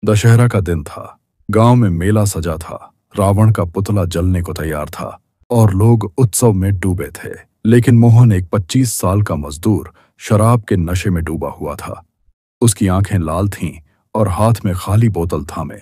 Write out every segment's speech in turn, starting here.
दशहरा का दिन था। गांव में मेला सजा था। रावण का पुतला जलने को तैयार था और लोग उत्सव में डूबे थे। लेकिन मोहन, एक 25 साल का मजदूर, शराब के नशे में डूबा हुआ था। उसकी आंखें लाल थीं और हाथ में खाली बोतल थामे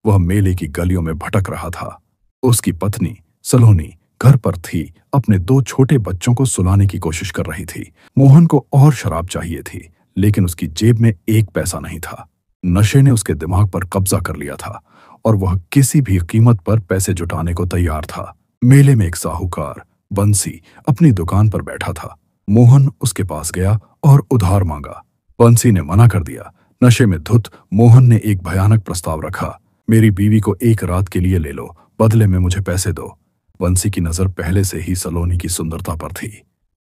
वह मेले की गलियों में भटक रहा था। उसकी पत्नी सलोनी घर पर थी, अपने 2 छोटे बच्चों को सुलाने की कोशिश कर रही थी। मोहन को और शराब चाहिए थी, लेकिन उसकी जेब में 1 पैसा नहीं था। नशे ने उसके दिमाग पर कब्जा कर लिया था और वह किसी भी कीमत पर पैसे जुटाने को तैयार था। मेले में एक साहूकार बंसी अपनी दुकान पर बैठा था। मोहन उसके पास गया और उधार मांगा। बंसी ने मना कर दिया। नशे में धुत मोहन ने एक भयानक प्रस्ताव रखा। मेरी बीवी को 1 रात के लिए ले लो, बदले में मुझे पैसे दो। बंसी की नजर पहले से ही सलोनी की सुंदरता पर थी।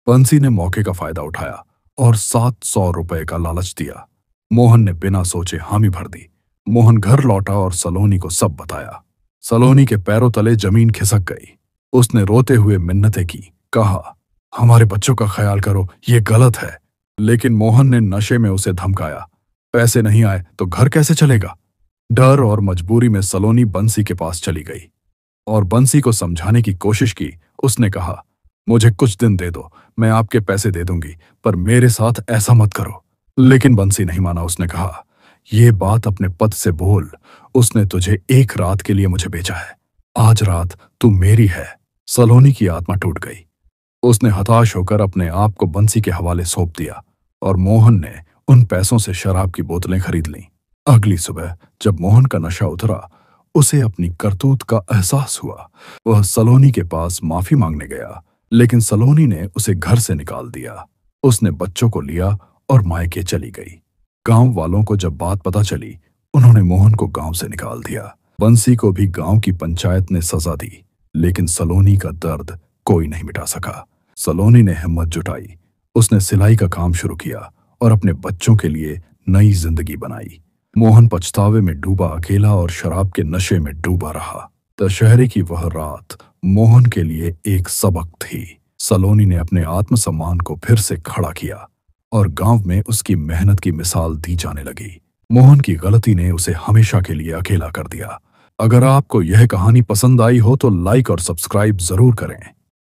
बंसी ने मौके का फायदा उठाया और 700 रुपए का लालच दिया। मोहन ने बिना सोचे हामी भर दी। मोहन घर लौटा और सलोनी को सब बताया। सलोनी के पैरों तले जमीन खिसक गई। उसने रोते हुए मिन्नतें की, कहा, हमारे बच्चों का ख्याल करो, ये गलत है। लेकिन मोहन ने नशे में उसे धमकाया, पैसे नहीं आए तो घर कैसे चलेगा। डर और मजबूरी में सलोनी बंसी के पास चली गई और बंसी को समझाने की कोशिश की। उसने कहा, मुझे कुछ दिन दे दो, मैं आपके पैसे दे दूंगी, पर मेरे साथ ऐसा मत करो। लेकिन बंसी नहीं माना। उसने कहा, ये बात अपने पति से बोल, उसने तुझे 1 रात के लिए मुझे भेजा है। आज रात तू मेरी है। सलोनी की आत्मा टूट गई। उसने हताश होकर अपने आप को बंसी के हवाले सौंप दिया और मोहन ने उन पैसों से शराब की बोतलें खरीद लीं। अगली सुबह जब मोहन का नशा उतरा, उसे अपनी करतूत का एहसास हुआ। वह सलोनी के पास माफी मांगने गया, लेकिन सलोनी ने उसे घर से निकाल दिया। उसने बच्चों को लिया और मायके चली गई। गांव वालों को जब बात पता चली, उन्होंने मोहन को गांव से निकाल दिया। बंसी को भी गांव की पंचायत ने सजा दी, लेकिन सलोनी का दर्द कोई नहीं मिटा सका। सलोनी ने हिम्मत जुटाई। उसने सिलाई का काम शुरू किया और अपने बच्चों के लिए नई जिंदगी बनाई। मोहन पछतावे में डूबा अकेला और शराब के नशे में डूबा रहा। दशहरे की वह रात मोहन के लिए एक सबक थी। सलोनी ने अपने आत्मसम्मान को फिर से खड़ा किया और गांव में उसकी मेहनत की मिसाल दी जाने लगी। मोहन की गलती ने उसे हमेशा के लिए अकेला कर दिया। अगर आपको यह कहानी पसंद आई हो तो लाइक और सब्सक्राइब जरूर करें।